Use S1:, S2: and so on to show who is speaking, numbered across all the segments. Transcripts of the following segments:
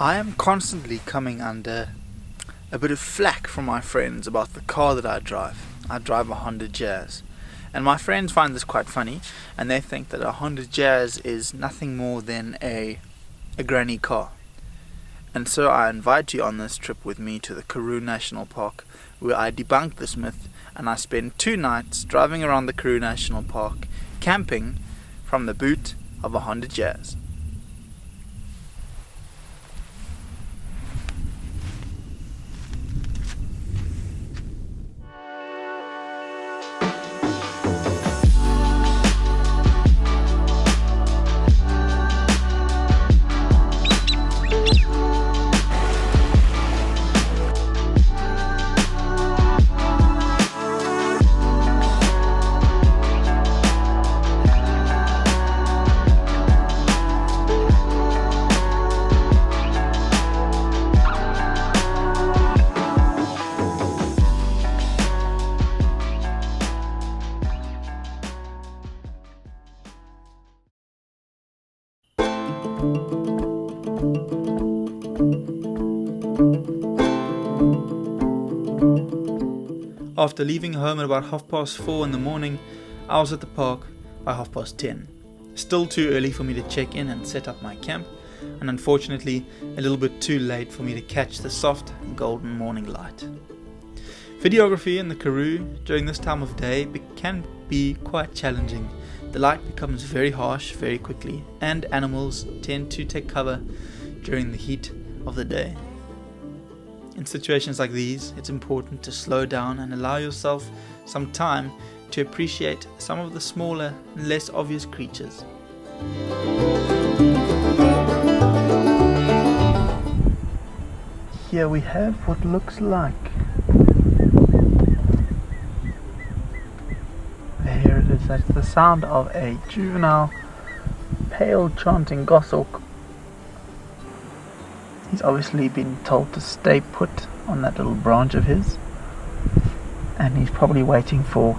S1: I am constantly coming under a bit of flack from my friends about the car that I drive. I drive a Honda Jazz. And my friends find this quite funny, and they think that a Honda Jazz is nothing more than a granny car. And so I invite you on this trip with me to the Karoo National Park, where I debunk this myth, and I spend 2 nights driving around the Karoo National Park, camping from the boot of a Honda Jazz. After leaving home at about 4:30 in the morning, I was at the park by 10:30. Still too early for me to check in and set up my camp, and unfortunately a little bit too late for me to catch the soft golden morning light. Videography in the Karoo during this time of day can be quite challenging. The light becomes very harsh very quickly, and animals tend to take cover during the heat of the day. In situations like these, it's important to slow down and allow yourself some time to appreciate some of the smaller and less obvious creatures. Here we have what looks like. There it is, that's the sound of a juvenile pale chanting goshawk. He's obviously been told to stay put on that little branch of his, and he's probably waiting for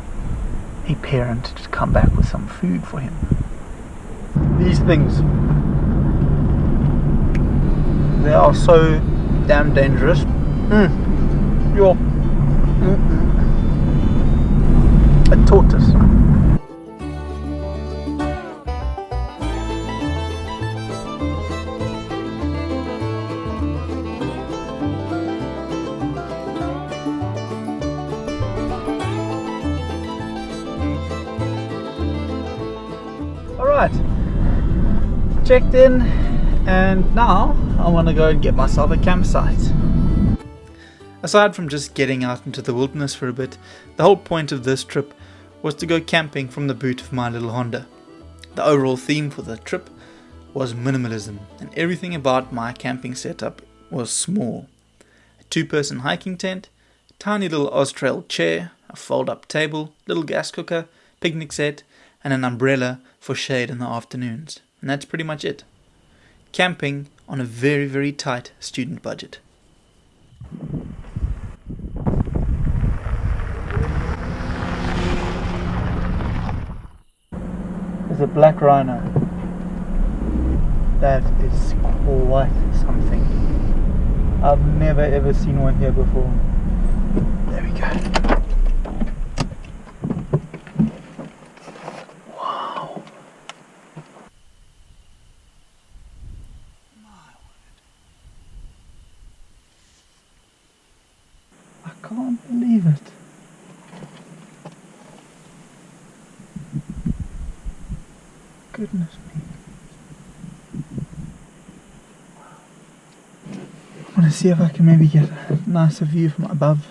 S1: a parent to come back with some food for him. These things, they are so damn dangerous. A tortoise. Alright, checked in, and now I want to go and get myself a campsite. Aside from just getting out into the wilderness for a bit, the whole point of this trip was to go camping from the boot of my little Honda. The overall theme for the trip was minimalism, and everything about my camping setup was small. A 2-person hiking tent, tiny little Austrail chair, a fold-up table, little gas cooker, picnic set, and an umbrella for shade in the afternoons. And that's pretty much it. Camping on a very, very tight student budget. There's a black rhino. That is quite something. I've never ever seen one here before. There we go. I can't believe it. Goodness me. I want to see if I can maybe get a nicer view from above.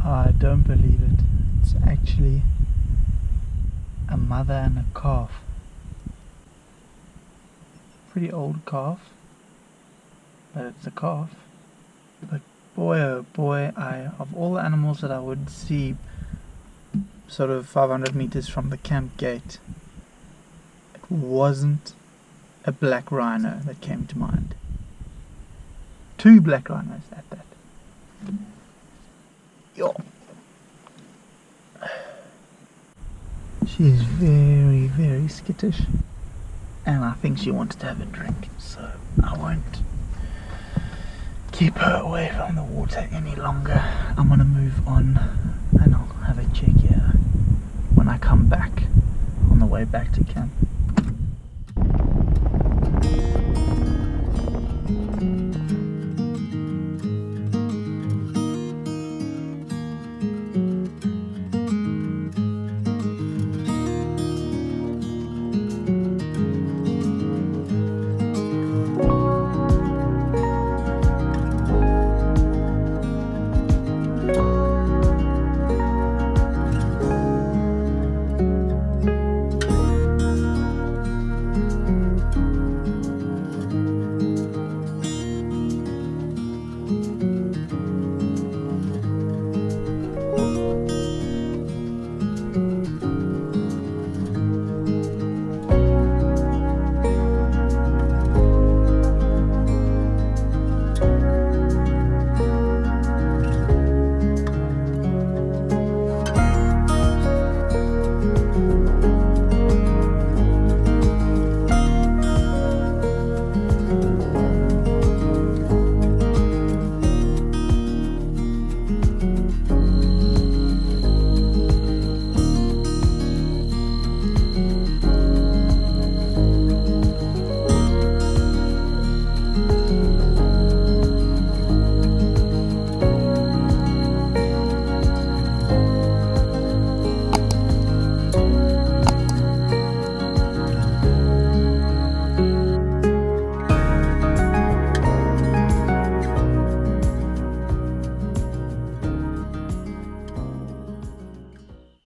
S1: I don't believe it. It's actually a mother and a calf. Pretty old calf, but it's a calf. But boy oh boy, of all the animals that I would see sort of 500 meters from the camp gate, it wasn't a black rhino that came to mind. 2 black rhinos at that. Yo. She is very, very skittish, and I think she wanted to have a drink, so I won't keep her away from the water any longer. I'm gonna move on and I'll have a check here when I come back on the way back to camp.